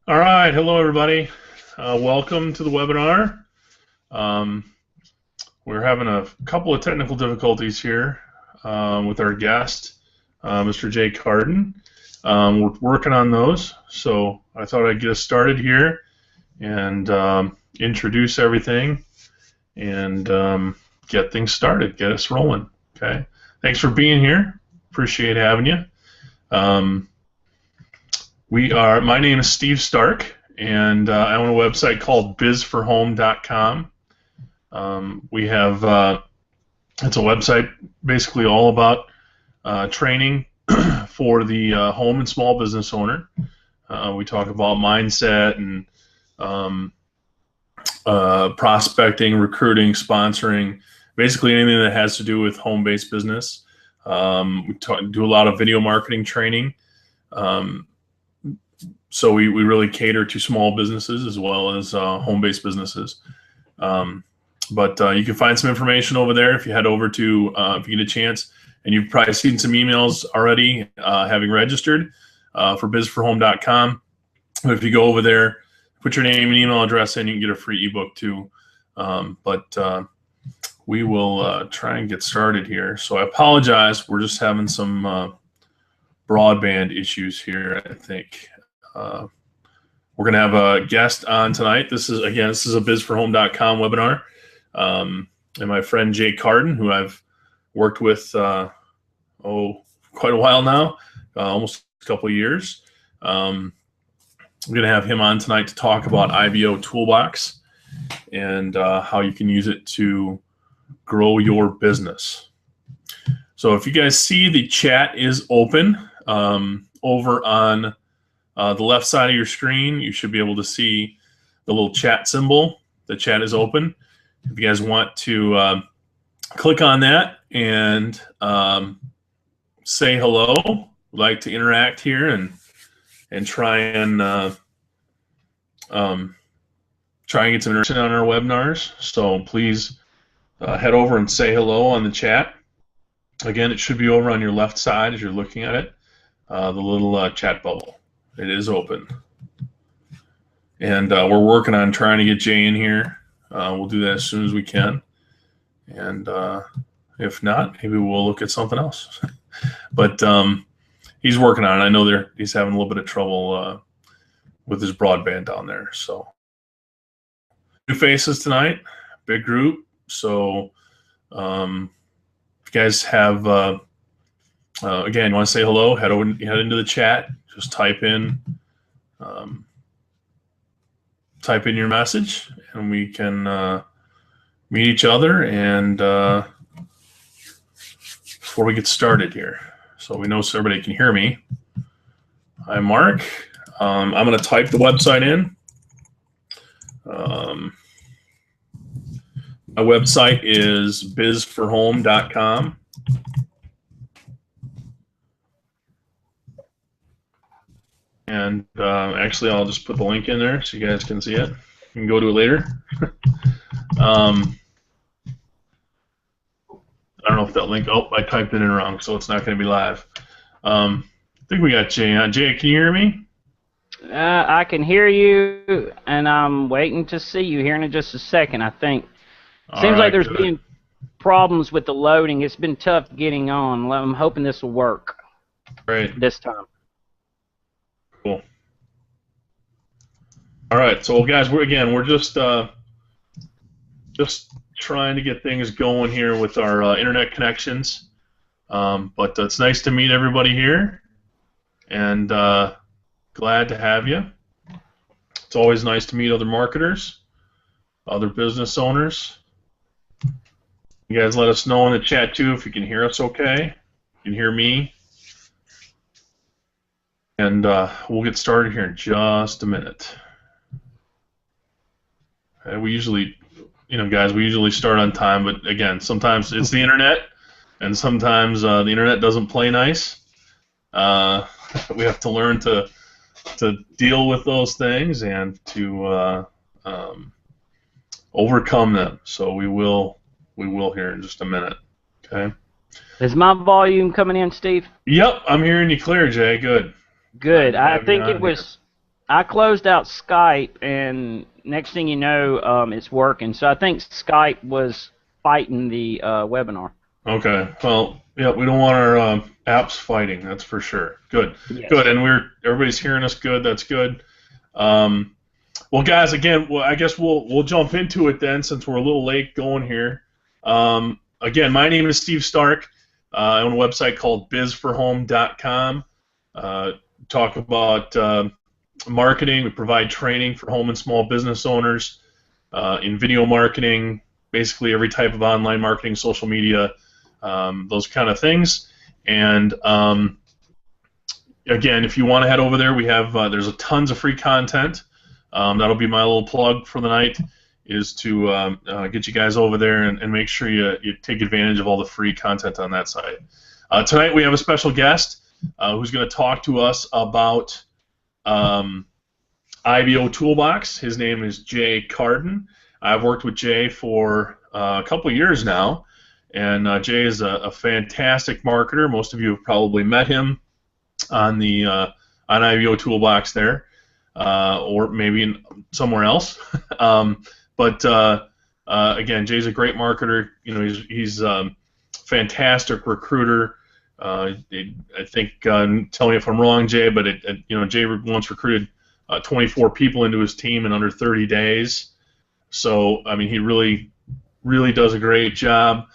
All right, hello everybody. Welcome to the webinar. Um, we're having a couple of technical difficulties here with our guest, Mr. Jay Carden. We're working on those, so I thought I'd get us started here and introduce everything and get things started, get us rolling. Okay. Thanks for being here. Appreciate having you. My name is Steve Stark, and I own a website called bizforhome.com. It's a website basically all about training for the home and small business owner. We talk about mindset and prospecting, recruiting, sponsoring, basically anything that has to do with home-based business. We do a lot of video marketing training. So we really cater to small businesses as well as home-based businesses. But you can find some information over there if you head over to, if you get a chance, and you've probably seen some emails already having registered for bizforhome.com. But if you go over there, put your name and email address in, you can get a free ebook too. We will try and get started here. So I apologize. We're just having some broadband issues here, I think. We're going to have a guest on tonight. This is a bizforhome.com webinar. And my friend Jay Carden, who I've worked with quite a while now, almost a couple of years. I'm going to have him on tonight to talk about IBO Toolbox and how you can use it to grow your business. So if you guys see, the chat is open over on the left side of your screen. You should be able to see the little chat symbol. The chat is open. If you guys want to click on that and say hello, we'd like to interact here and try and get some interaction on our webinars. So please head over and say hello on the chat. Again, it should be over on your left side as you're looking at it, the little chat bubble. It is open. And we're working on trying to get Jay in here. We'll do that as soon as we can. And if not, maybe we'll look at something else. But he's working on it. I know he's having a little bit of trouble with his broadband down there. So new faces tonight, big group. So if you guys have, again, you want to say hello, head into the chat. Just type in your message, and we can meet each other. And before we get started here, so we know so everybody can hear me. Hi, Mark. I'm going to type the website in. My website is bizforhome.com. And actually, I'll just put the link in there so you guys can see it. You can go to it later. I don't know if that link. Oh, I typed it in wrong, so it's not going to be live. I think we got Jay on. Jay, can you hear me? I can hear you, and I'm waiting to see you here in just a second, I think. Seems like there's been problems with the loading. It's been tough getting on. I'm hoping this will work. Great. This time. Cool. All right, so guys, we're just trying to get things going here with our internet connections. But it's nice to meet everybody here, and glad to have you. It's always nice to meet other marketers, other business owners. You guys let us know in the chat too if you can hear us okay. You can hear me. And we'll get started here in just a minute. Okay, we usually, guys, we usually start on time, but again, sometimes it's the internet, and sometimes the internet doesn't play nice. We have to learn to deal with those things and to overcome them. So we will here in just a minute. Okay. Is my volume coming in, Steve? Yep, I'm hearing you clear, Jay. Good. Good. I think it was I closed out Skype, and next thing you know, it's working. So I think Skype was fighting the webinar. Okay. Well, yeah, we don't want our apps fighting. That's for sure. Good. Yes. Good. And everybody's hearing us good. That's good. Um, well, guys, again, I guess we'll jump into it then, since we're a little late going here. Again, my name is Steve Stark. I own a website called bizforhome.com. Talk about marketing. We provide training for home and small business owners in video marketing, basically every type of online marketing, social media, those kind of things. And again, if you want to head over there, we have there's tons of free content. That'll be my little plug for the night, is to get you guys over there and make sure you take advantage of all the free content on that site. Tonight we have a special guest who's going to talk to us about IBO Toolbox. His name is Jay Carden. I've worked with Jay for a couple of years now, and Jay is a fantastic marketer. Most of you have probably met him on the on IBO Toolbox there, or maybe somewhere else. But again, Jay's a great marketer. You know, he's fantastic recruiter. I think, tell me if I'm wrong, Jay, but you know, Jay once recruited 24 people into his team in under 30 days. So I mean, he really does a great job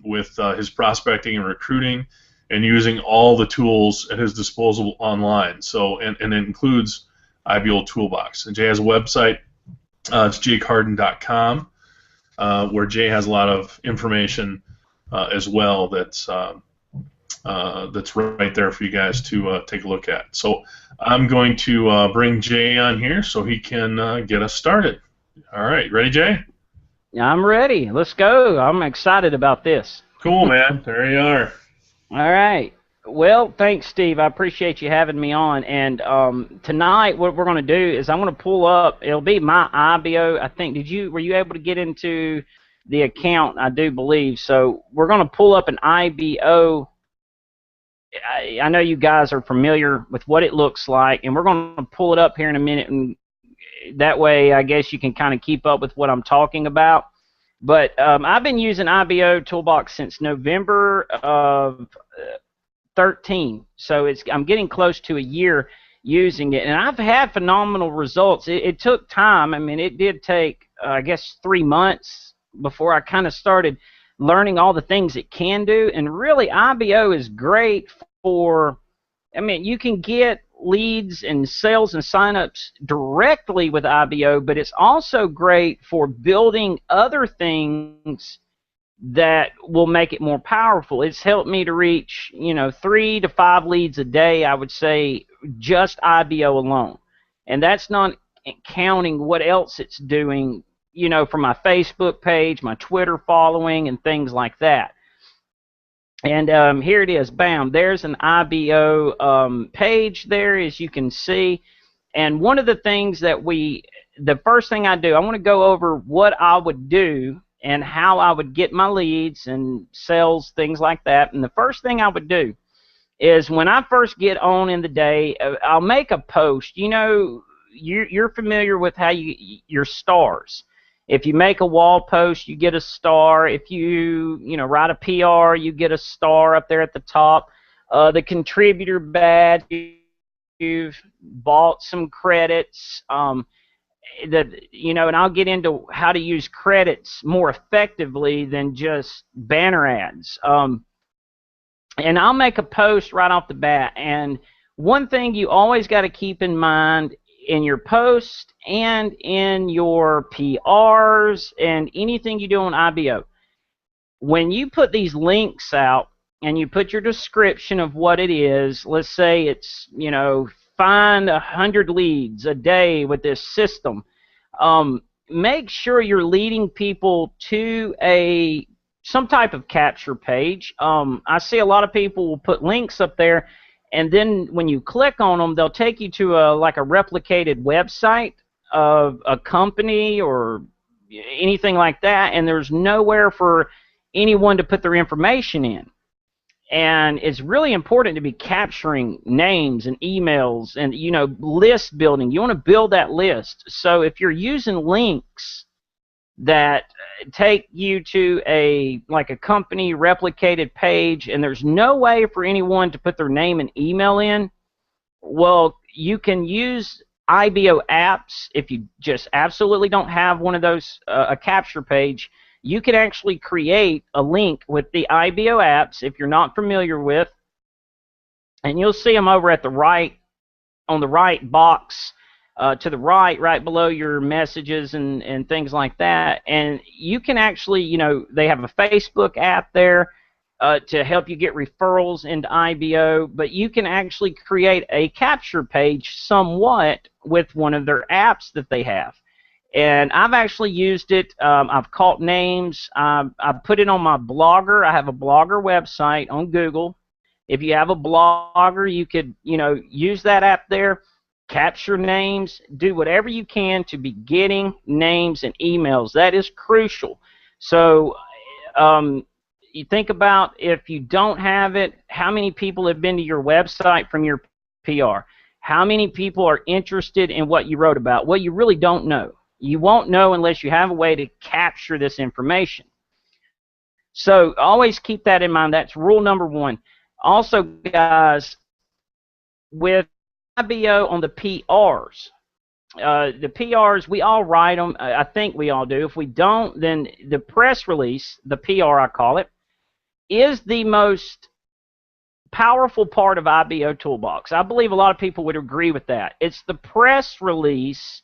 with his prospecting and recruiting, and using all the tools at his disposal online. So and it includes IBO Toolbox. And Jay has a website. It's jcarden.com, where Jay has a lot of information as well that's right there for you guys to take a look at. So I'm going to bring Jay on here so he can get us started. All right, ready, Jay? I'm ready. Let's go. I'm excited about this. Cool, man. There you are. All right. Well, thanks, Steve. I appreciate you having me on. And tonight, what we're going to do is I'm going to pull up. It'll be my IBO. I think. Were you able to get into the account? I do believe so. We're going to pull up an IBO. I know you guys are familiar with what it looks like, and we're going to pull it up here in a minute, and that way, I guess you can kind of keep up with what I'm talking about. But I've been using IBO Toolbox since November of 13, so I'm getting close to a year using it, and I've had phenomenal results. It took time. I mean, it did take, I guess, 3 months before I kind of started learning all the things it can do. And really, IBO is great for, I mean, you can get leads and sales and signups directly with IBO, but it's also great for building other things that will make it more powerful. It's helped me to reach, 3 to 5 leads a day, I would say, just IBO alone. And that's not counting what else it's doing, for my Facebook page, my Twitter following, and things like that. And here it is, bam, there's an IBO page there, as you can see. And one of the things that the first thing I do, I want to go over what I would do and how I would get my leads and sales, things like that. And the first thing I would do is, when I first get on in the day, I'll make a post. You're familiar with how your stars. If you make a wall post, you get a star. If you write a PR, you get a star up there at the top. The contributor badge, you've bought some credits. And I'll get into how to use credits more effectively than just banner ads. And I'll make a post right off the bat. And one thing you always got to keep in mind in your post and in your PRs and anything you do on IBO, when you put these links out and you put your description of what it is, let's say it's, find 100 leads a day with this system, make sure you're leading people to some type of capture page. I see a lot of people will put links up there, and then when you click on them, they'll take you to a replicated website of a company or anything like that, and there's nowhere for anyone to put their information in. And it's really important to be capturing names and emails and, you know, list building. You want to build that list. So if you're using links that take you to a company replicated page and there's no way for anyone to put their name and email in, well, you can use IBO apps. If you just absolutely don't have one of those, a capture page, you can actually create a link with the IBO apps if you're not familiar with, and you'll see them over at the right, on the right box, to the right below your messages and things like that. And you can actually, you know, they have a Facebook app there to help you get referrals into IBO, but you can actually create a capture page somewhat with one of their apps that they have. And I've actually used it. I've caught names. I've put it on my Blogger. I have a Blogger website on Google. If you have a Blogger, you could, you know, use that app there, capture names, do whatever you can to be getting names and emails. That is crucial. So you think about, if you don't have it, how many people have been to your website from your PR? How many people are interested in what you wrote about? Well, you really don't know. You won't know unless you have a way to capture this information. So always keep that in mind. That's rule number one. Also, guys, with IBO on the PRs, we all write them. I think we all do. If we don't, then the press release, the PR I call it, is the most powerful part of IBO Toolbox. I believe a lot of people would agree with that. It's the press release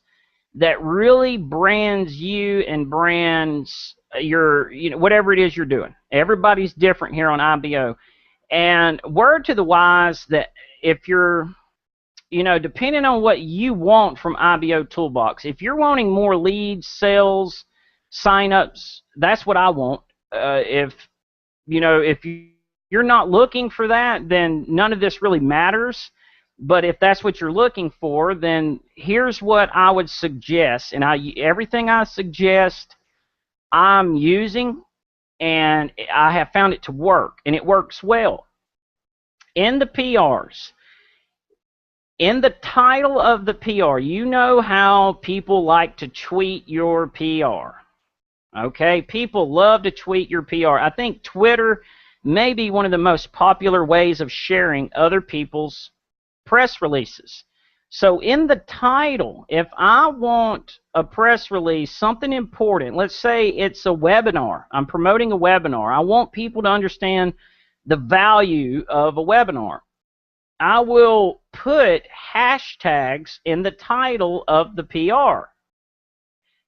that really brands you and brands your, you know, whatever it is you're doing. Everybody's different here on IBO. And word to the wise that if you're, you know, depending on what you want from IBO Toolbox, if you're wanting more leads, sales, signups, that's what I want. If you're not looking for that, then none of this really matters. But if that's what you're looking for, then here's what I would suggest. And everything I suggest, I'm using, and I have found it to work, and it works well. In the PRs, in the title of the PR, you know how people like to tweet your PR. Okay, people love to tweet your PR. I think Twitter may be one of the most popular ways of sharing other people's press releases. So in the title, if I want a press release, something important, let's say it's a webinar. I'm promoting a webinar. I want people to understand the value of a webinar. I will put hashtags in the title of the PR.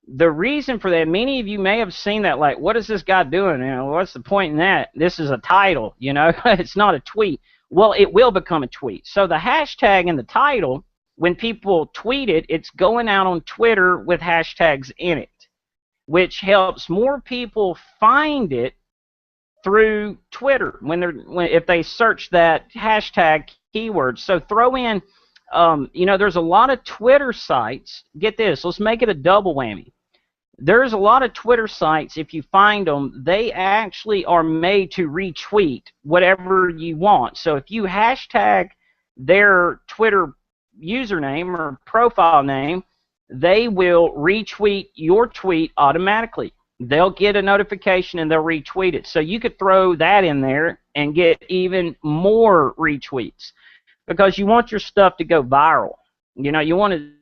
The reason for that, many of you may have seen that, like, what is this guy doing? You know, what's the point in that? This is a title, you know, it's not a tweet. Well, it will become a tweet. So the hashtag in the title, when people tweet it, it's going out on Twitter with hashtags in it, which helps more people find it through Twitter if they search that hashtag keyword. So throw in, you know, there's a lot of Twitter sites. Get this, let's make it a double whammy. There's a lot of Twitter sites, if you find them, they actually are made to retweet whatever you want. So if you hashtag their Twitter username or profile name, they will retweet your tweet automatically. They'll get a notification and they'll retweet it. So you could throw that in there and get even more retweets, because you want your stuff to go viral. You know, you want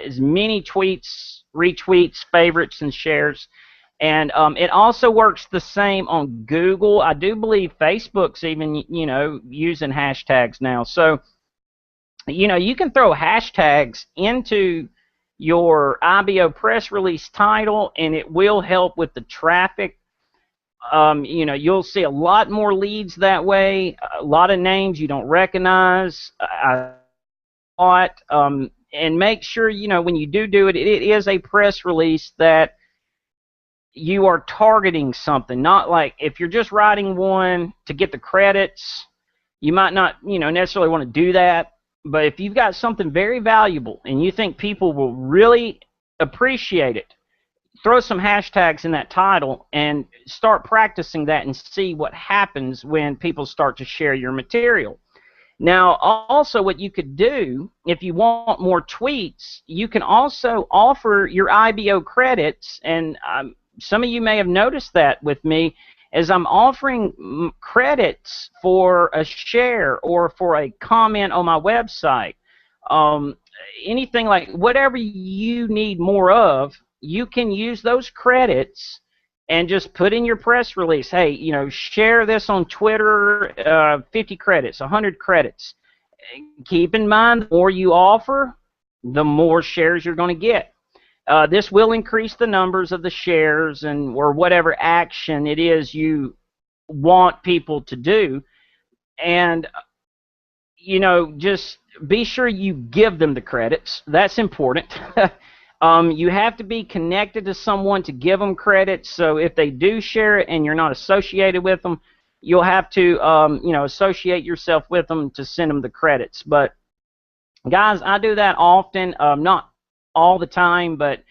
as many tweets, retweets, favorites, and shares. And it also works the same on Google. I do believe Facebook's even, you know, using hashtags now. So, you know, you can throw hashtags into your IBO press release title, and it will help with the traffic. You know, you'll see a lot more leads that way, a lot of names you don't recognize. And make sure, you know, when you do it, it is a press release that you are targeting something. Not like if you're just writing one to get the credits, you might not, you know, necessarily want to do that. But if you've got something very valuable and you think people will really appreciate it, throw some hashtags in that title and start practicing that and see what happens when people start to share your material. Now, also what you could do, if you want more tweets, you can also offer your IBO credits, and some of you may have noticed that with me, as I'm offering credits for a share or for a comment on my website. Anything like whatever you need more of, you can use those credits and just put in your press release, hey, you know, share this on Twitter, 50 credits, 100 credits. Keep in mind, the more you offer, the more shares you're going to get. This will increase the numbers of the shares and or whatever action it is you want people to do. And, you know, just be sure you give them the credits. That's important. You have to be connected to someone to give them credits. So if they do share it and you're not associated with them, you'll have to, you know, associate yourself with them to send them the credits. But guys, I do that often, not all the time, but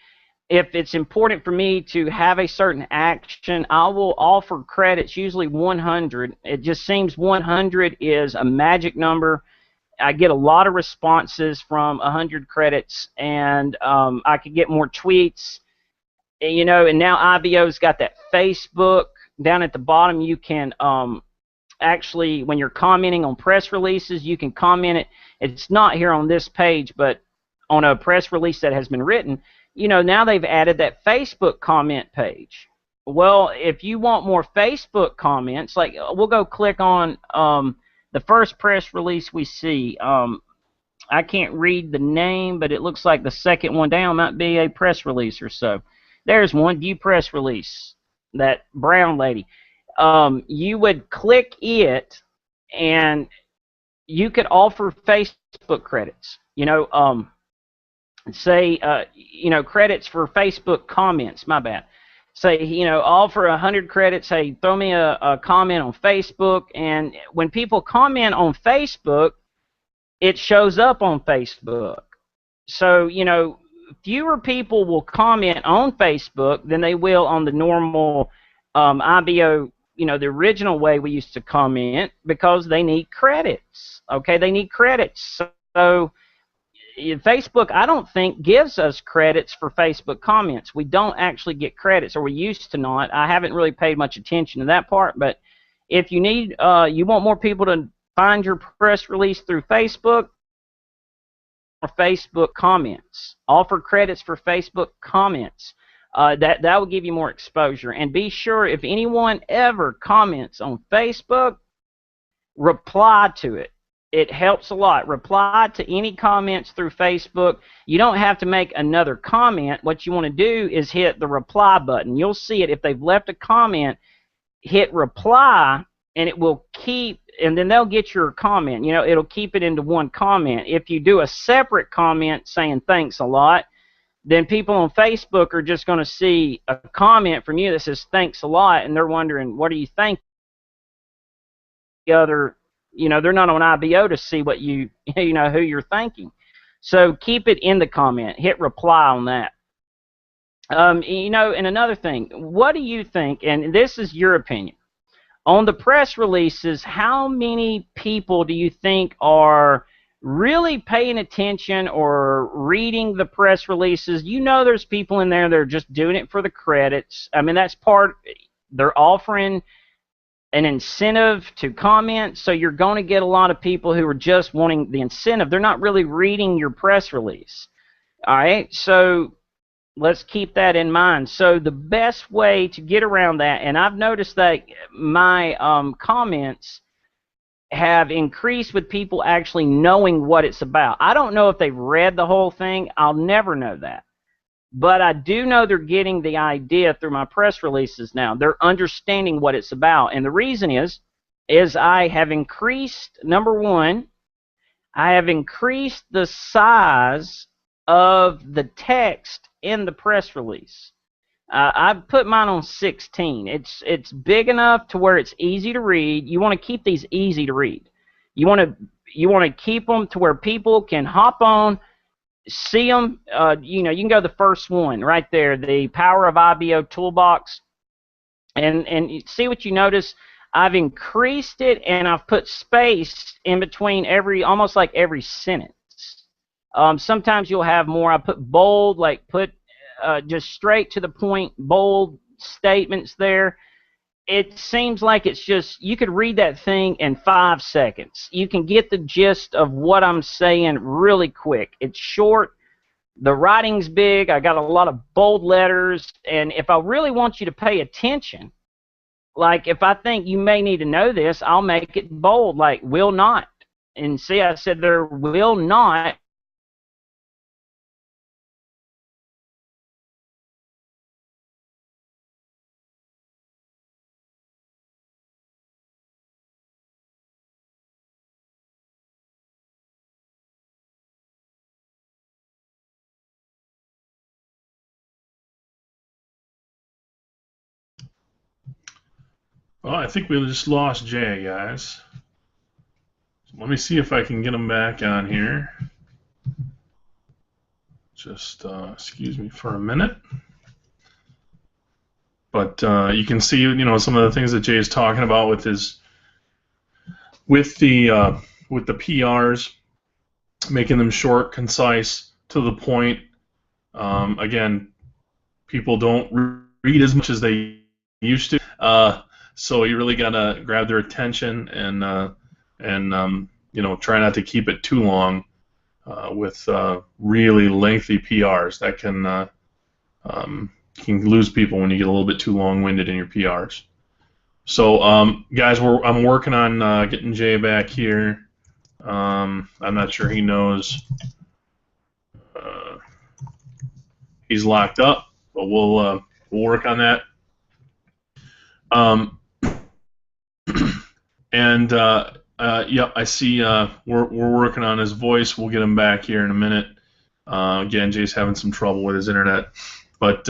if it's important for me to have a certain action, I will offer credits, usually 100. It just seems 100 is a magic number. I get a lot of responses from 100 credits, and I could get more tweets. You know, and now IBO's got that Facebook. Down at the bottom, you can actually, when you're commenting on press releases, you can comment it. It's not here on this page, but on a press release that has been written, you know, now they've added that Facebook comment page. Well, if you want more Facebook comments, like we'll go click on the first press release we see. I can't read the name, but it looks like the second one down might be a press release or so. There's one, view press release, that brown lady. You would click it, and you could offer Facebook credits. You know, say, you know, credits for Facebook comments. My bad. Say, you know, offer 100 credits. Hey, throw me a comment on Facebook, and when people comment on Facebook, it shows up on Facebook. So, you know, fewer people will comment on Facebook than they will on the normal IBO, you know, the original way we used to comment, because they need credits. Okay, they need credits. So Facebook, I don't think, gives us credits for Facebook comments. We don't actually get credits, or we used to not. I haven't really paid much attention to that part, but if you need, you want more people to find your press release through Facebook, or Facebook comments. Offer credits for Facebook comments. That will give you more exposure. And be sure, if anyone ever comments on Facebook, reply to it. It helps a lot. Reply to any comments through Facebook. You don't have to make another comment. What you want to do is hit the reply button. You'll see it if they've left a comment. Hit reply, and it will keep, and then they'll get your comment. You know, it'll keep it into one comment. If you do a separate comment saying thanks a lot, then people on Facebook are just going to see a comment from you that says thanks a lot, and they're wondering, what are you thanking? The other, you know, they're not on IBO to see what you know, who you're thanking. So keep it in the comment. Hit reply on that. You know, and another thing, what do you think, and this is your opinion, on the press releases, how many people do you think are really paying attention or reading the press releases? You know, there's people in there that are just doing it for the credits. I mean, that's part, they're offering an incentive to comment, so you're going to get a lot of people who are just wanting the incentive. They're not really reading your press release. All right, so let's keep that in mind. So the best way to get around that, and I've noticed that my comments have increased with people actually knowing what it's about. I don't know if they've read the whole thing. I'll never know that. But I do know they're getting the idea through my press releases now. They're understanding what it's about. And the reason is I have increased, number one, I have increased the size of the text in the press release. I've put mine on 16. It's big enough to where it's easy to read. You want to keep these easy to read. You want to keep them to where people can hop on, see them. You know, you can go to the first one right there, the Power of IBO Toolbox, and see what you notice. I've increased it, and I've put space in between almost like every sentence. Sometimes you'll have more. I put bold, like put just straight to the point, bold statements there. It seems like it's just, you could read that thing in 5 seconds. You can get the gist of what I'm saying really quick. It's short. The writing's big. I got a lot of bold letters. And if I really want you to pay attention, like if I think you may need to know this, I'll make it bold, like will not. And see, I said there will not. Well, I think we just lost Jay, guys. Let me see if I can get him back on here. Just excuse me for a minute. But you can see, you know, some of the things that Jay is talking about with his, with the PRs, making them short, concise, to the point. Again, people don't read as much as they used to, so you really gotta grab their attention and you know, try not to keep it too long with really lengthy PRs. That can lose people when you get a little bit too long-winded in your PRs. So, guys, I'm working on getting Jay back here. I'm not sure he knows he's locked up, but we'll work on that. And yeah, I see we're working on his voice. We'll get him back here in a minute. Again, Jay's having some trouble with his internet, but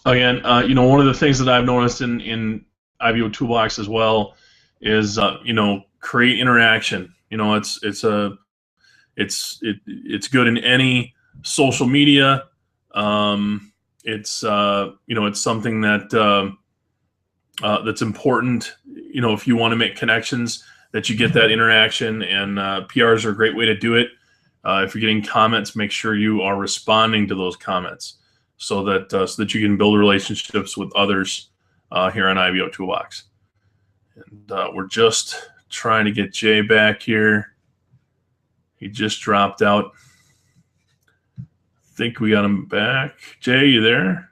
again, you know, one of the things that I've noticed in IBO Toolbox as well is you know, create interaction. You know, it's good in any social media. It's you know, it's something that that's important. You know, if you want to make connections, that you get that interaction, and PRs are a great way to do it. If you're getting comments, make sure you are responding to those comments, so that you can build relationships with others here on IBO Toolbox. And we're just trying to get Jay back here. He just dropped out. I think we got him back. Jay, you there?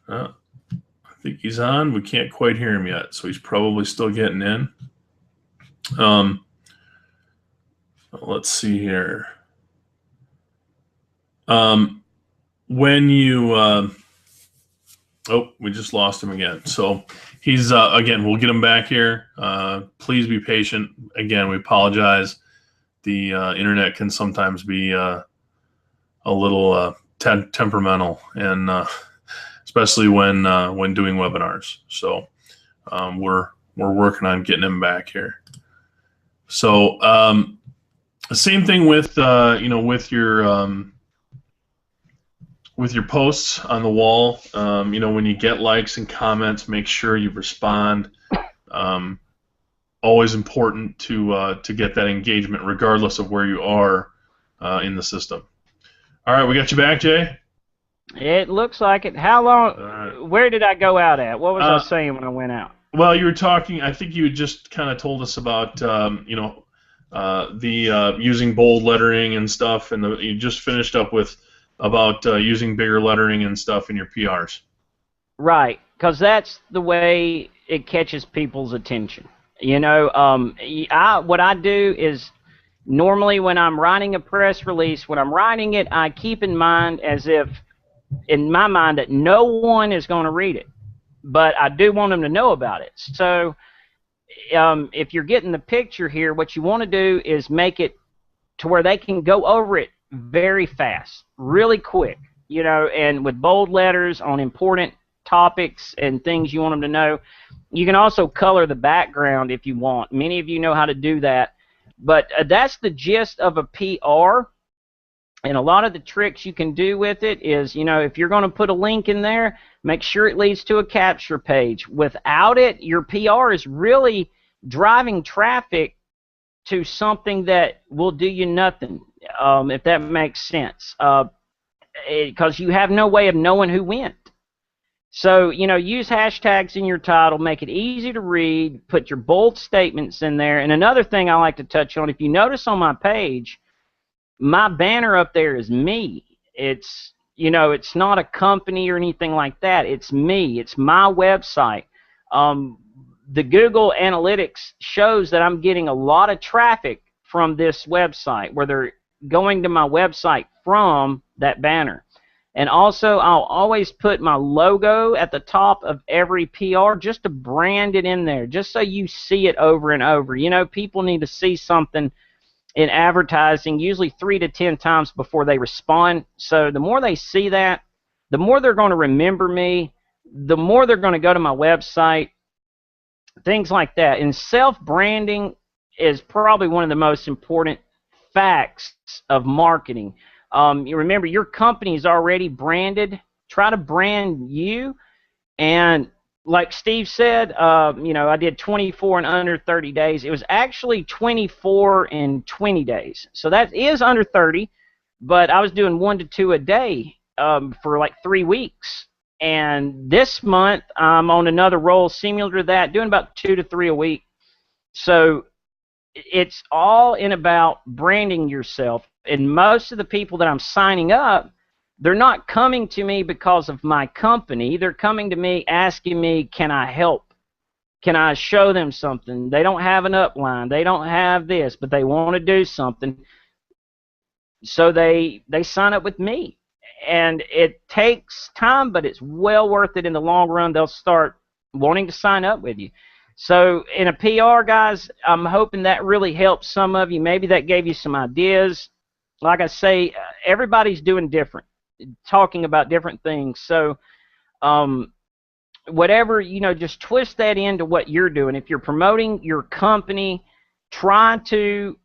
I think he's on. We can't quite hear him yet, so he's probably still getting in. Let's see here. When you oh, we just lost him again. So he's again, we'll get him back here. Please be patient. Again, we apologize. The internet can sometimes be a little temperamental, and especially when doing webinars. So we're working on getting him back here. So same thing with you know, with your posts on the wall. You know, when you get likes and comments, make sure you respond. Always important to get that engagement, regardless of where you are in the system. All right, we got you back, Jay? It looks like it. How long? Where did I go out at? What was I saying when I went out? Well, you were talking. I think you just kind of told us about you know, the using bold lettering and stuff, and you just finished up with about using bigger lettering and stuff in your PRs. Right, because that's the way it catches people's attention. You know, what I do is, normally when I'm writing a press release, when I'm writing it, I keep in mind, as if in my mind, that no one is going to read it, but I do want them to know about it. So if you're getting the picture here, what you want to do is make it to where they can go over it very fast, really quick, you know, and with bold letters on important topics and things you want them to know. You can also color the background if you want. Many of you know how to do that. But that's the gist of a PR. And a lot of the tricks you can do with it is, if you're going to put a link in there, make sure it leads to a capture page. Without it, your PR is really driving traffic to something that will do you nothing, if that makes sense, because you have no way of knowing who went. So, use hashtags in your title, make it easy to read, put your bold statements in there. And another thing I like to touch on, if you notice on my page, my banner up there is me. It's, it's not a company or anything like that. It's me. It's my website. The Google Analytics shows that I'm getting a lot of traffic from this website, where they're going to my website from that banner. And also, I'll always put my logo at the top of every PR just to brand it in there, just so you see it over and over. People need to see something in advertising usually 3 to 10 times before they respond. So the more they see that, the more they're going to remember me, the more they're going to go to my website, things like that. And self-branding is probably one of the most important facts of marketing. You remember, your company is already branded. Try to brand you. And like Steve said, I did 24 in under 30 days. It was actually 24 in 20 days. So that is under 30, but I was doing 1 to 2 a day for like 3 weeks. And this month, I'm on another roll similar to that, doing about 2 to 3 a week. So it's all in about branding yourself. And most of the people that I'm signing up, they're not coming to me because of my company. They're coming to me asking me, can I help? Can I show them something? They don't have an upline. They don't have this, but they want to do something. So they sign up with me. And it takes time, but it's well worth it in the long run. They'll start wanting to sign up with you. So in a PR, guys, I'm hoping that really helps some of you. Maybe that gave you some ideas. Like I say, everybody's doing different, talking about different things. So whatever, just twist that into what you're doing. If you're promoting your company, try to,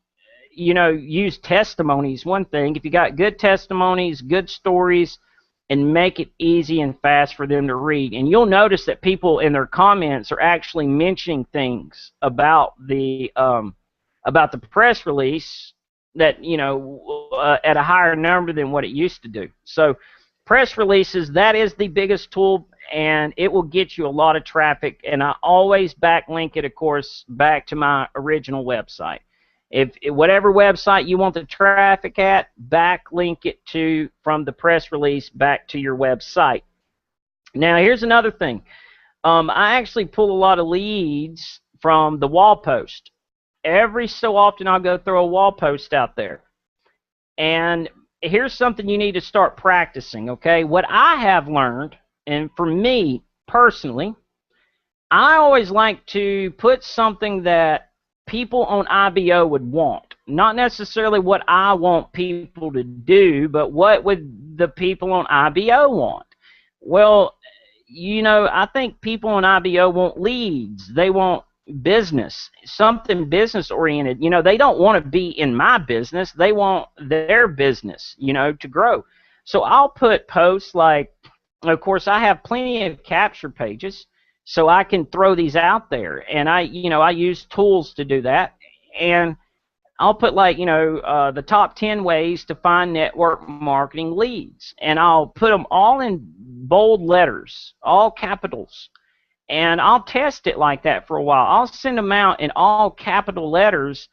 use testimonies, one thing. If you got good testimonies, good stories, and make it easy and fast for them to read. And you'll notice that people in their comments are actually mentioning things about the press release that, at a higher number than what it used to do. So press releases, that is the biggest tool, and it will get you a lot of traffic. And I always backlink it, of course, back to my original website. If whatever website you want the traffic at, backlink it from the press release back to your website. Now, here's another thing. I actually pull a lot of leads from the wall post. Every so often, I'll go throw a wall post out there. And here's something you need to start practicing, okay? What I have learned, and for me personally, I always like to put something that people on IBO would want. Not necessarily what I want people to do, but what would the people on IBO want? Well, I think people on IBO want leads. They want business, something business oriented. They don't want to be in my business. They want their business, to grow. So I'll put posts like, of course, I have plenty of capture pages, so I can throw these out there, and I use tools to do that. And I'll put like, the top 10 ways to find network marketing leads, and I'll put them all in bold letters, all capitals, and I'll test it like that for a while. I'll send them out in all capital letters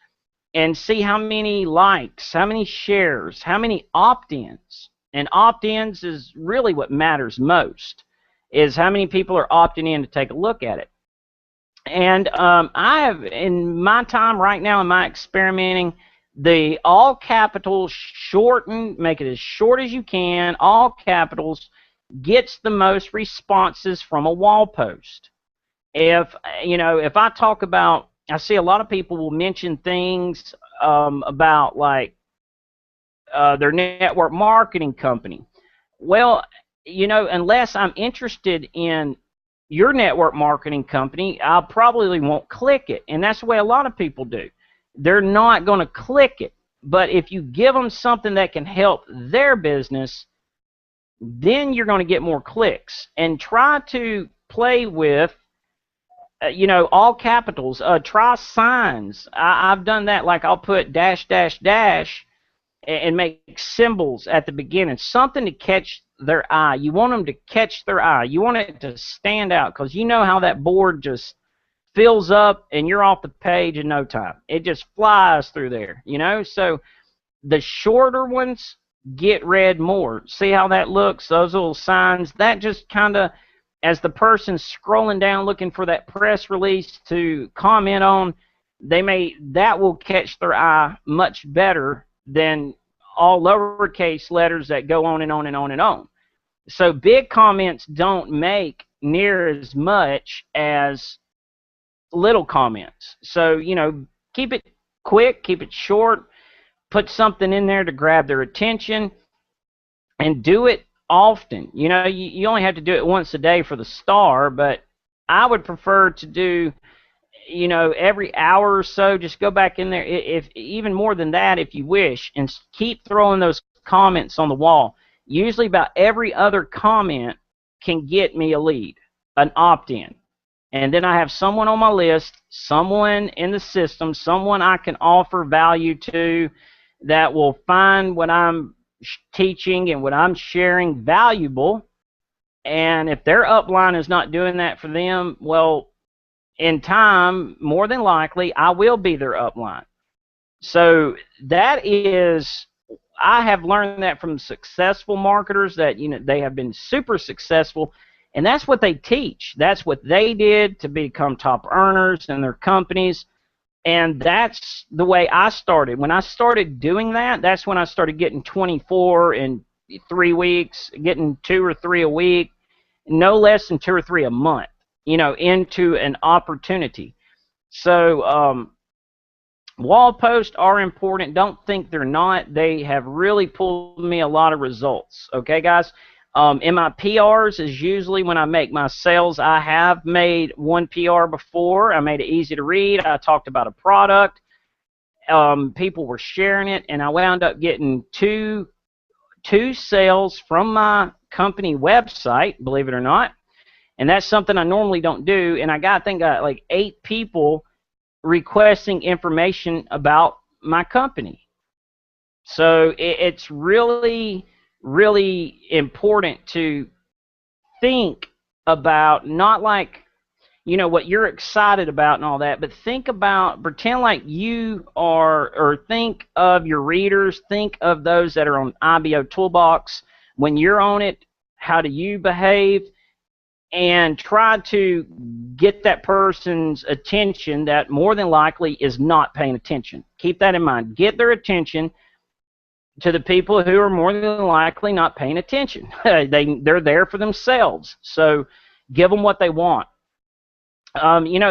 and see how many likes, how many shares, how many opt-ins. And opt-ins is really what matters most, is how many people are opting in to take a look at it. And I have, in my time right now in my experimenting, the all capitals shorten, make it as short as you can, all capitals, gets the most responses from a wall post. If I talk about, I see a lot of people will mention things about like their network marketing company. Well, unless I'm interested in your network marketing company, I probably won't click it. And that's the way a lot of people do. they're not going to click it. But if you give them something that can help their business, then you're going to get more clicks. And try to play with, all capitals. Try signs. I've done that. Like I'll put dash, dash, dash, and make symbols at the beginning, something to catch their eye. You want them to catch their eye. You want it to stand out, because you know how that board just fills up and you're off the page in no time. It just flies through there, So the shorter ones get read more. See how that looks? Those little signs, that just kind of, as the person's scrolling down looking for that press release to comment on, that will catch their eye much better than all lowercase letters that go on and on and on and on. So big comments don't make near as much as little comments. So, keep it quick, keep it short, put something in there to grab their attention, and do it often. You only have to do it once a day for the star, but I would prefer to do, every hour or so. Just go back in there, if even more than that if you wish, and keep throwing those comments on the wall. Usually about every other comment can get me a lead, an opt-in. And then I have someone on my list, someone in the system, someone I can offer value to that will find what I'm teaching and what I'm sharing valuable. And if their upline is not doing that for them, well, in time, more than likely, I will be their upline. So that is, I have learned that from successful marketers that, they have been super successful, and that's what they teach. That's what they did to become top earners in their companies, and that's the way I started. When I started doing that, that's when I started getting 24 in 3 weeks, getting 2 or 3 a week, no less than 2 or 3 a month, into an opportunity. So wall posts are important. Don't think they're not. They have really pulled me a lot of results. Okay, guys? In my PRs is usually when I make my sales. I have made one PR before. I made it easy to read. I talked about a product. People were sharing it, and I wound up getting two sales from my company website, believe it or not. And that's something I normally don't do. And I think I got like 8 people requesting information about my company. So it's really, really important to think about, not like, what you're excited about and all that, but pretend like you are, or think of your readers, think of those that are on IBO Toolbox. When you're on it, how do you behave? And try to get that person's attention that more than likely is not paying attention. Keep that in mind. Get their attention to the people who are more than likely not paying attention. They're there for themselves. So give them what they want.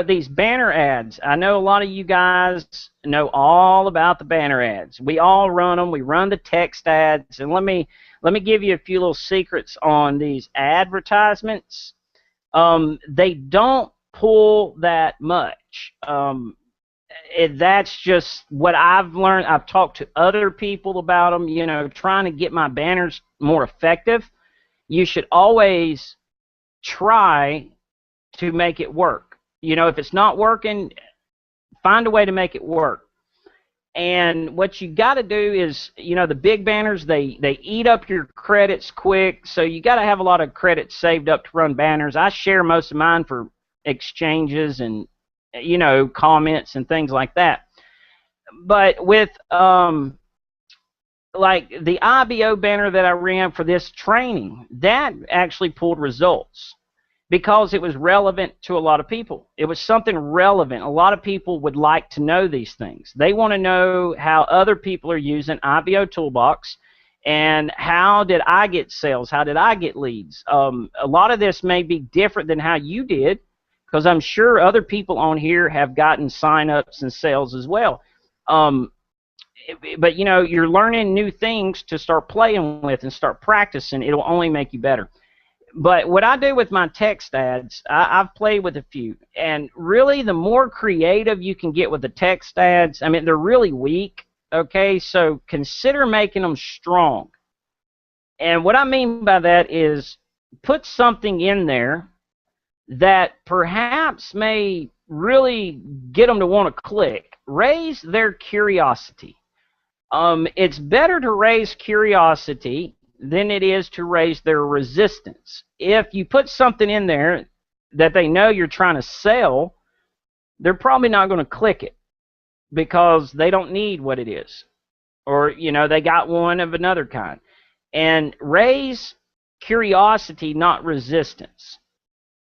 These banner ads, I know a lot of you guys know all about the banner ads. We all run them. We run the text ads. And let me give you a few little secrets on these advertisements. They don't pull that much. That's just what I've learned. I've talked to other people about them, trying to get my banners more effective. You should always try to make it work. If it's not working, find a way to make it work. And what you got to do is, the big banners, they eat up your credits quick, so you got to have a lot of credits saved up to run banners. I share most of mine for exchanges and, comments and things like that. But with, like the IBO banner that I ran for this training, that actually pulled results, because it was relevant to a lot of people. It was something relevant. A lot of people would like to know these things. They want to know how other people are using IBO Toolbox, and how did I get sales? How did I get leads? A lot of this may be different than how you did, because I'm sure other people on here have gotten sign-ups and sales as well. But, you're learning new things to start playing with and start practicing. It'll only make you better. But what I do with my text ads, I've played with a few, and really the more creative you can get with the text ads, I mean, they're really weak, okay? So consider making them strong. And what I mean by that is put something in there that perhaps may really get them to want to click. Raise their curiosity. It's better to raise curiosity than it is to raise their resistance. If you put something in there that they know you're trying to sell, they're probably not going to click it because they don't need what it is. Or, they got one of another kind. And raise curiosity, not resistance.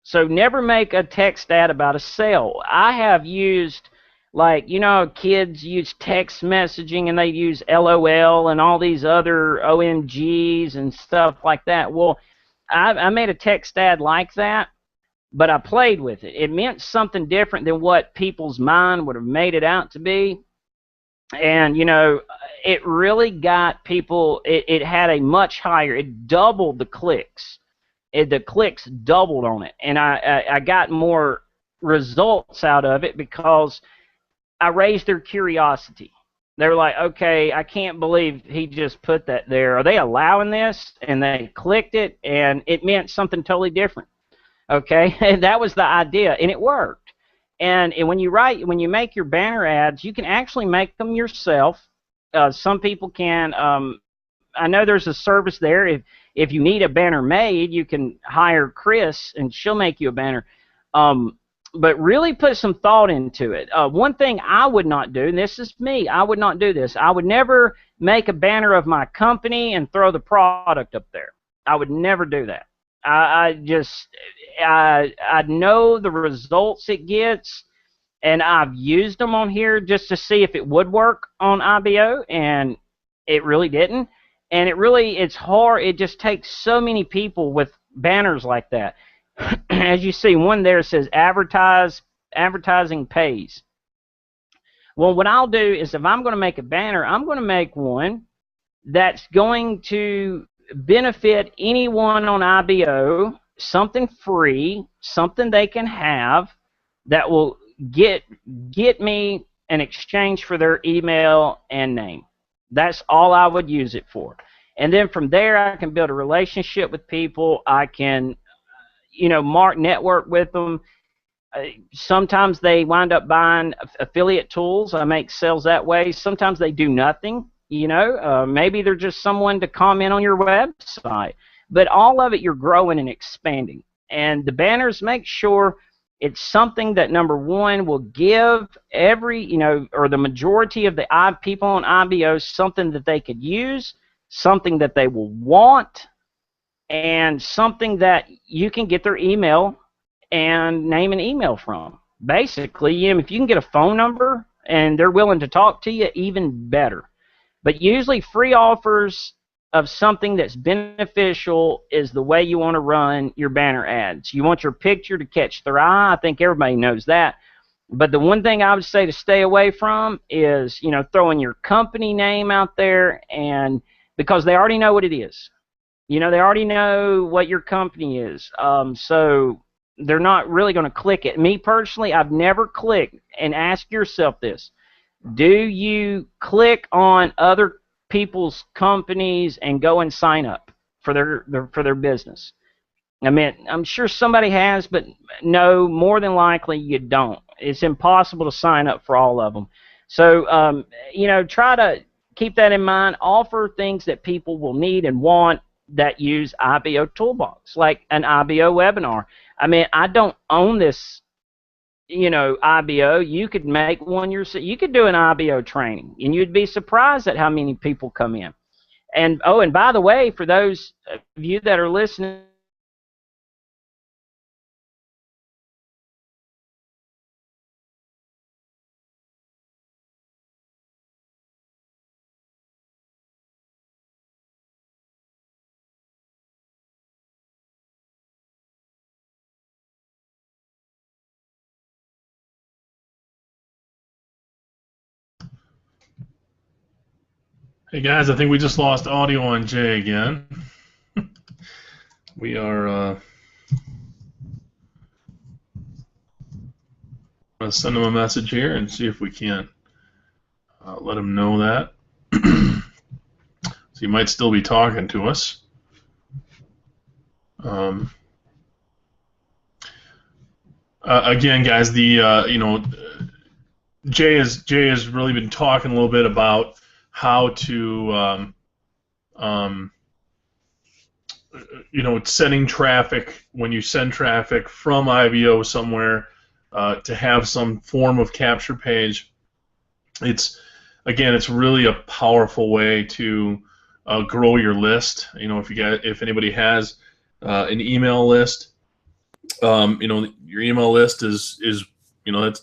So never make a text ad about a sale. I have used, like, kids use text messaging and they use LOL and all these other OMGs and stuff like that. Well, I made a text ad like that, but I played with it. It meant something different than what people's mind would have made it out to be. And, it really got people, it had a much higher, it doubled the clicks. The clicks doubled on it, and I got more results out of it because I raised their curiosity. They're like, okay, I can't believe he just put that there. Are they allowing this? And they clicked it, and it meant something totally different. Okay, and that was the idea, and it worked. And when you make your banner ads, you can actually make them yourself. Some people can. I know there's a service there. If you need a banner made, you can hire Chris, and she'll make you a banner. But really put some thought into it. One thing I would not do, and this is me, I would not do this. I would never make a banner of my company and throw the product up there. I would never do that. I know the results it gets, and I've used them on here just to see if it would work on IBO, and it really didn't. And it's hard. It just takes so many people with banners like that. As you see, one there says advertising pays. Well, what I'll do is if I'm going to make a banner, I'm going to make one that's going to benefit anyone on IBO, something free, something they can have that will get me an exchange for their email and name. That's all I would use it for. And then from there, I can build a relationship with people. I can, network with them. Sometimes they wind up buying affiliate tools. I make sales that way. Sometimes they do nothing. Maybe they're just someone to comment on your website. But all of it, you're growing and expanding. And the banners, make sure it's something that, number one, will give or the majority of the people on IBO something that they could use, something that they will want, and something that you can get their email and name and email from. Basically, if you can get a phone number and they're willing to talk to you, even better. But usually free offers of something that's beneficial is the way you want to run your banner ads. You want your picture to catch their eye. I think everybody knows that. But the one thing I would say to stay away from is, throwing your company name out there, and because they already know what it is. They already know what your company is. So they're not really going to click it. Me personally, I've never clicked. And ask yourself this. Do you click on other people's companies and go and sign up for their business? I mean, I'm sure somebody has, but no, more than likely you don't. It's impossible to sign up for all of them. So, try to keep that in mind. Offer things that people will need and want that use IBO Toolbox, like an IBO webinar. I mean, I don't own this, IBO. You could make one yourself. You could do an IBO training, and you'd be surprised at how many people come in. And by the way, for those of you that are listening, Hey guys, I think we just lost audio on Jay again. We are going to send him a message here and see if we can't let him know that. So he might still be talking to us. Again, guys, the Jay has really been talking a little bit about how to sending traffic when you send traffic from IBO somewhere to have some form of capture page. It's really a powerful way to grow your list. If anybody has an email list, your email list is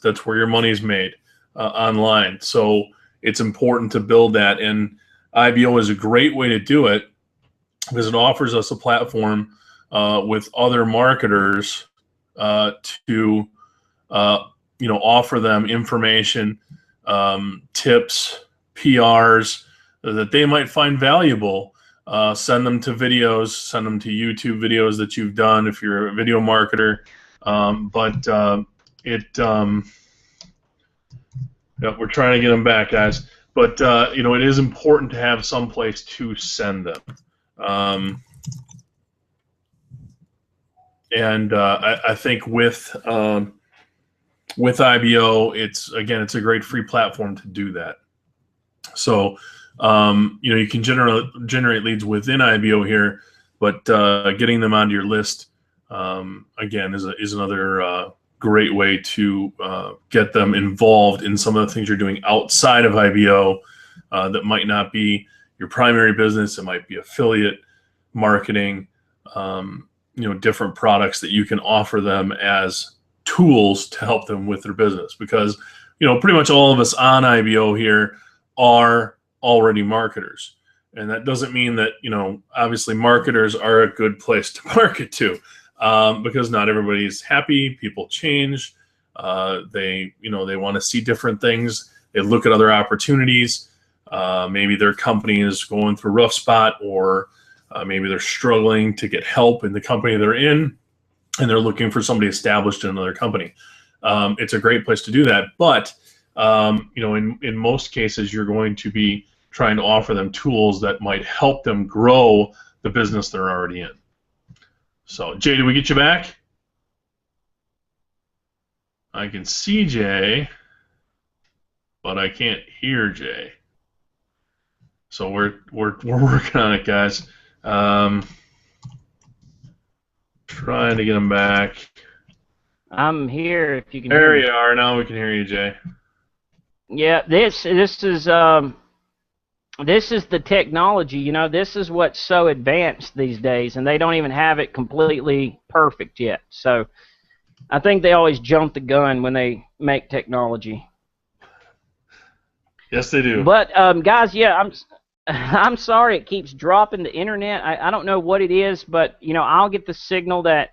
that's where your money is made online. So it's important to build that, and IBO is a great way to do it because it offers us a platform with other marketers to offer them information, tips, PRs that they might find valuable. Send them to videos, send them to YouTube videos that you've done if you're a video marketer. We're trying to get them back, guys. But it is important to have some place to send them. I think with IBO, it's a great free platform to do that. So you can generate leads within IBO here, but getting them onto your list again is another great way to get them involved in some of the things you're doing outside of IBO that might not be your primary business. It might be affiliate marketing, different products that you can offer them as tools to help them with their business, because pretty much all of us on IBO here are already marketers, and that doesn't mean that obviously marketers are a good place to market to, because not everybody's happy. People change. They want to see different things. They look at other opportunities. Maybe their company is going through a rough spot, or maybe they're struggling to get help in the company they're in, and they're looking for somebody established in another company. It's a great place to do that. But in most cases, you're going to be trying to offer them tools that might help them grow the business they're already in. So, Jay, did we get you back? I can see Jay, but I can't hear Jay. So we're working on it, guys. Trying to get him back. I'm here. If you can there hear me. You are. Now we can hear you, Jay. Yeah, this is the technology. This is what's so advanced these days, and they don't even have it completely perfect yet. So I think they always jump the gun when they make technology. Yes, they do. But guys, yeah, I'm sorry it keeps dropping the internet. I don't know what it is, but I'll get the signal that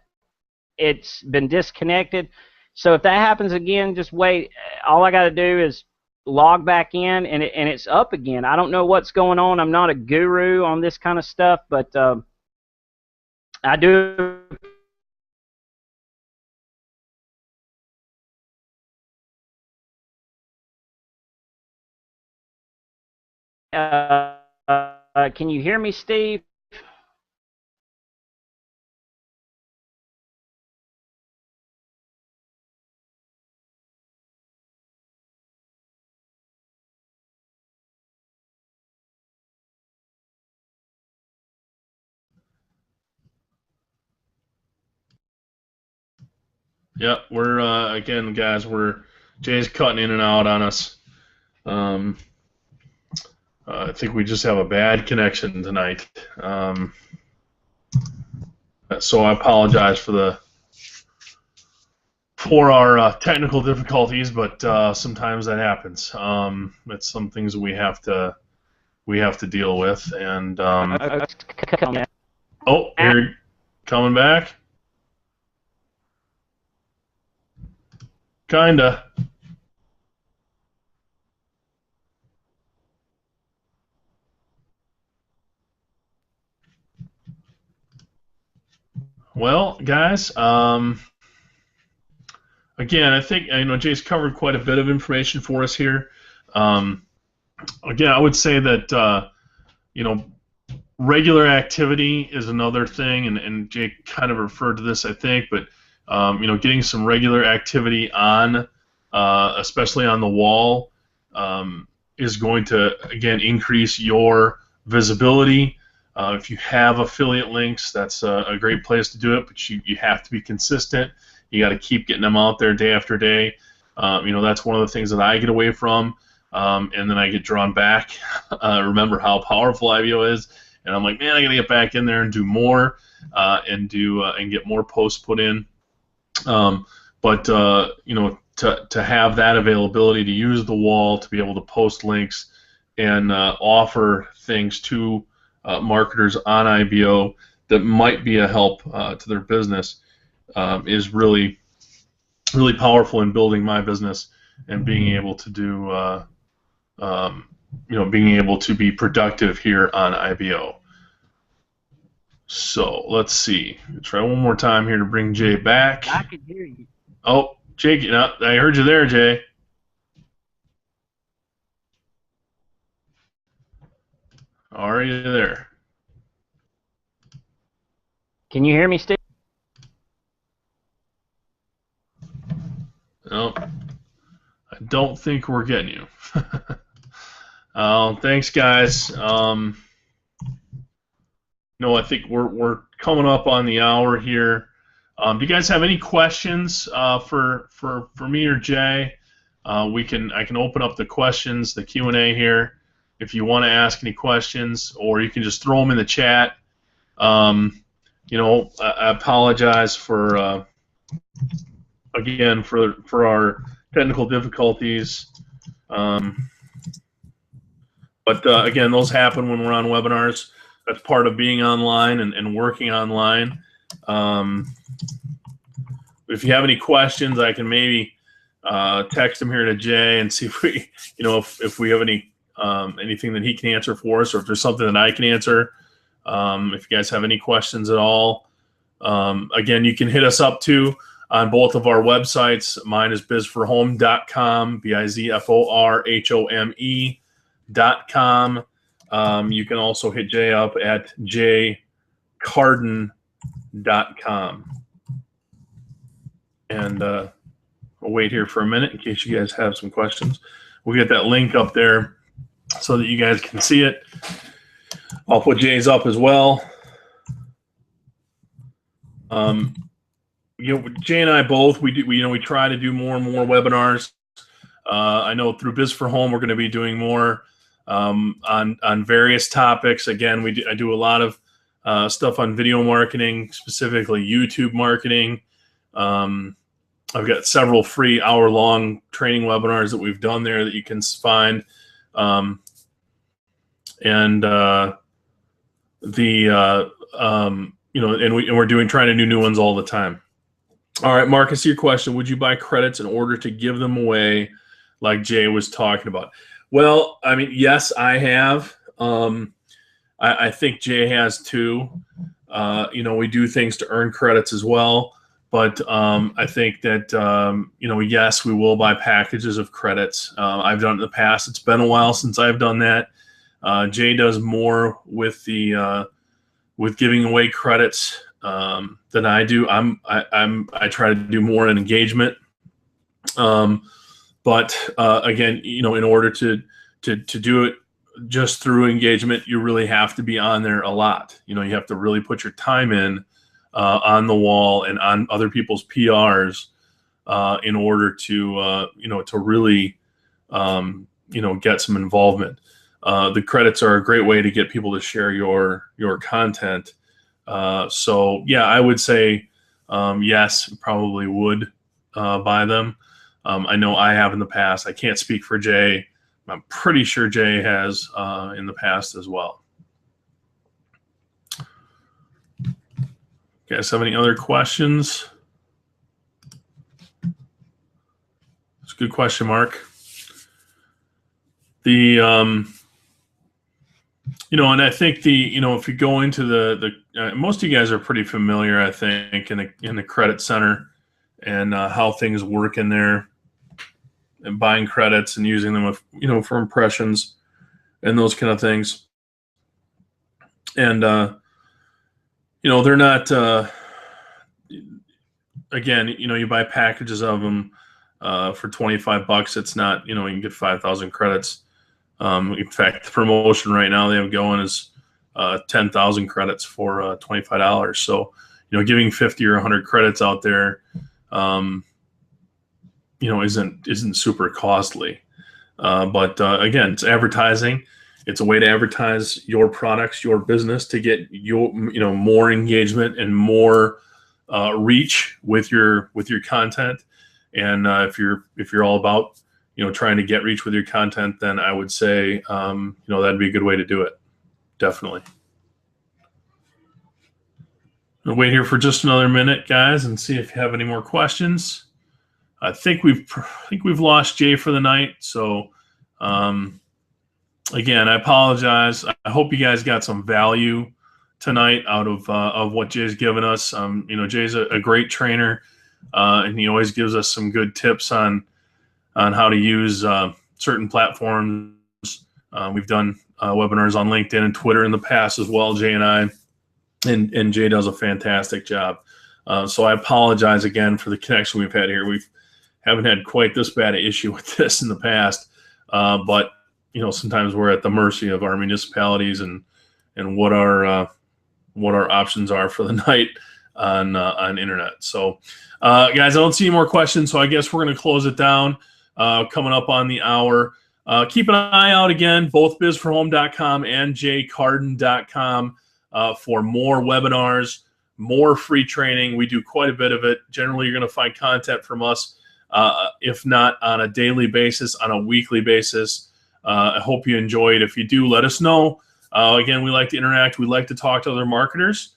it's been disconnected. So if that happens again, just wait. All I got to do is log back in, and it's up again. I don't know what's going on. I'm not a guru on this kind of stuff, but I do. Can you hear me, Steve? Yep, we're again, guys. Jay's cutting in and out on us. I think we just have a bad connection tonight. So I apologize for our technical difficulties, but sometimes that happens. It's some things we have to deal with. And oh, you're coming back? Kinda. Well, guys, again, I think Jay's covered quite a bit of information for us here. Um, again, I would say that you know regular activity is another thing, and Jay kind of referred to this, I think, but getting some regular activity on, especially on the wall, is going to again increase your visibility. If you have affiliate links, that's a great place to do it, but you have to be consistent. You got to keep getting them out there day after day. That's one of the things that I get away from, and then I get drawn back. Remember how powerful IBO is, and I'm like, man, I got to get back in there and do more, and get more posts put in. But to have that availability to use the wall to be able to post links and offer things to marketers on IBO that might be a help to their business is really, really powerful in building my business and being able to do, being able to be productive here on IBO. So let's see. Try one more time here to bring Jay back. I can hear you. Oh, Jay, I heard you there, Jay. Are you there? Can you hear me, Steve? No, I don't think we're getting you. Thanks, guys. I think we're coming up on the hour here. Do you guys have any questions for me or Jay? I can open up the questions, the Q&A here, if you want to ask any questions, or you can just throw them in the chat. I apologize for again for our technical difficulties, but again, those happen when we're on webinars. That's part of being online and working online. If you have any questions, I can maybe text them here to Jay and see if we, if we have any anything that he can answer for us, or if there's something that I can answer. If you guys have any questions at all, again, you can hit us up too on both of our websites. Mine is bizforhome.com, bizforhome.com. You can also hit Jay up at jcarden.com. And we'll wait here for a minute in case you guys have some questions. We'll get that link up there so that you guys can see it. I'll put Jay's up as well. Jay and I both, we try to do more and more webinars. I know through Biz for Home we're going to be doing more on various topics. Again, I do a lot of stuff on video marketing, specifically YouTube marketing. I've got several free hour-long training webinars that we've done there that you can find, and we're trying to do new ones all the time. All right, Marcus, your question: would you buy credits in order to give them away, like Jay was talking about? Well, I mean, yes, I have. I think Jay has too. We do things to earn credits as well. But I think that, yes, we will buy packages of credits. I've done it in the past. It's been a while since I've done that. Jay does more with with giving away credits than I do. I try to do more in engagement. But again, in order to do it just through engagement, you really have to be on there a lot. You have to really put your time in. On the wall and on other people's PRs in order to to really get some involvement. The credits are a great way to get people to share your content. So yeah, I would say yes, probably would buy them. I know I have in the past. I can't speak for Jay. I'm pretty sure Jay has in the past as well. You guys have any other questions? It's a good question, Mark. The And I think if you go into the most of you guys are pretty familiar, I think, in the credit center and how things work in there, and buying credits and using them with, for impressions and those kind of things. And they're not. Again, you buy packages of them for $25. It's not, you can get 5,000 credits. In fact, the promotion right now they have going is 10,000 credits for $25. So, giving 50 or 100 credits out there, isn't super costly. But again, it's advertising. It's a way to advertise your products, your business, to get more engagement and more reach with your content. And if you're all about trying to get reach with your content, then I would say that'd be a good way to do it. Definitely. I'll wait here for just another minute, guys, and see if you have any more questions. I think we've lost Jay for the night. So again, I apologize. I hope you guys got some value tonight out of what Jay's given us. Jay's a great trainer, and he always gives us some good tips on how to use certain platforms. We've done webinars on LinkedIn and Twitter in the past as well, Jay and I, and Jay does a fantastic job. So I apologize again for the connection we've had here. We haven't had quite this bad an issue with this in the past, but sometimes we're at the mercy of our municipalities and what our options are for the night on internet. So guys, I don't see any more questions, so I guess we're going to close it down. Coming up on the hour. Keep an eye out again, both bizforhome.com and jcarden.com for more webinars, more free training. We do quite a bit of it. Generally, you're going to find content from us, if not on a daily basis, on a weekly basis. I hope you enjoyed. If you do, let us know. Again, we like to interact. We like to talk to other marketers,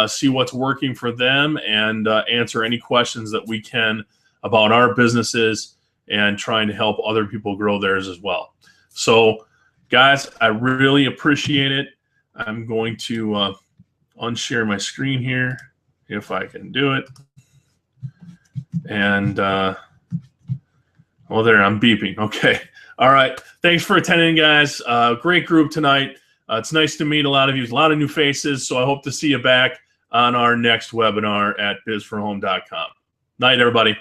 see what's working for them, and answer any questions that we can about our businesses and trying to help other people grow theirs as well. So, guys, I really appreciate it. I'm going to unshare my screen here, if I can do it. And, there, I'm beeping. Okay. All right. Thanks for attending, guys. Great group tonight. It's nice to meet a lot of you, a lot of new faces. So I hope to see you back on our next webinar at bizforhome.com. Night, everybody.